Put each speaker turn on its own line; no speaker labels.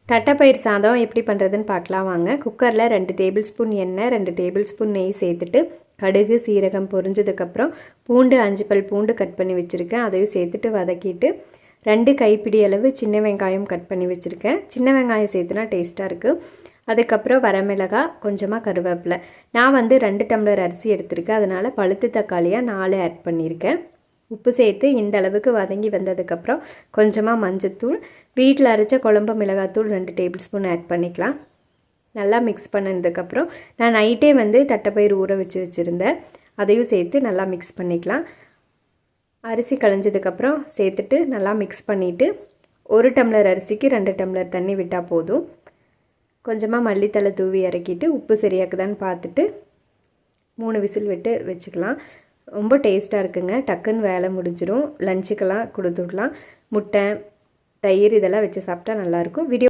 தட்டைப்பயிர் சாதம் எப்படி பண்ணுறதுன்னு பார்க்கலாம் வாங்க. குக்கரில் 2 டேபிள் ஸ்பூன் எண்ணெய், 2 டேபிள் ஸ்பூன் நெய் சேர்த்துட்டு கடுகு சீரகம் பொரிஞ்சதுக்கப்புறம் பூண்டு 5 பல் பூண்டு கட் பண்ணி வச்சுருக்கேன், அதையும் சேர்த்துட்டு வதக்கிட்டு 2 கைப்பிடி அளவு சின்ன வெங்காயம் கட் பண்ணி வச்சுருக்கேன். சின்ன வெங்காயம் சேர்த்துனா டேஸ்ட்டாக இருக்குது. அதுக்கப்புறம் வரமிளகாய், கொஞ்சமாக கருவேப்பிலை. நான் 2 டம்ளர் அரிசி எடுத்திருக்கேன், அதனால் பழுத்து தக்காளியாக 4 ஆட் பண்ணியிருக்கேன். உப்பு சேர்த்து இந்த அளவுக்கு வதங்கி வந்ததுக்கப்புறம் கொஞ்சமாக மஞ்சத்தூள், வீட்டில் அரைச்ச குழம்பு மிளகாத்தூள் 2 டேபிள் ஸ்பூன் ஆட் பண்ணிக்கலாம். நல்லா மிக்ஸ் பண்ணதுக்கப்புறம் நான் நைட்டே தட்டைப்பயிர் ஊற வச்சுருந்தேன், அதையும் சேர்த்து நல்லா மிக்ஸ் பண்ணிக்கலாம். அரிசி களைஞ்சதுக்கப்புறம் சேர்த்துட்டு நல்லா மிக்ஸ் பண்ணிவிட்டு 1 டம்ளர் அரிசிக்கு 2 டம்ளர் தண்ணி விட்டால் போதும். கொஞ்சமாக மல்லித்தலை தூவி இறக்கிட்டு உப்பு சரியாக்குதான்னு பார்த்துட்டு 3 விசில் விட்டு வச்சுக்கலாம். ரொம்ப டேஸ்ட்டாக இருக்குங்க, டக்குன்னு வேலை முடிஞ்சிடும். லஞ்சுக்கெல்லாம் கொடுத்துடலாம். முட்டை, தயிர் இதெல்லாம் வச்சு சாப்பிட்டா நல்லாயிருக்கும். வீடியோ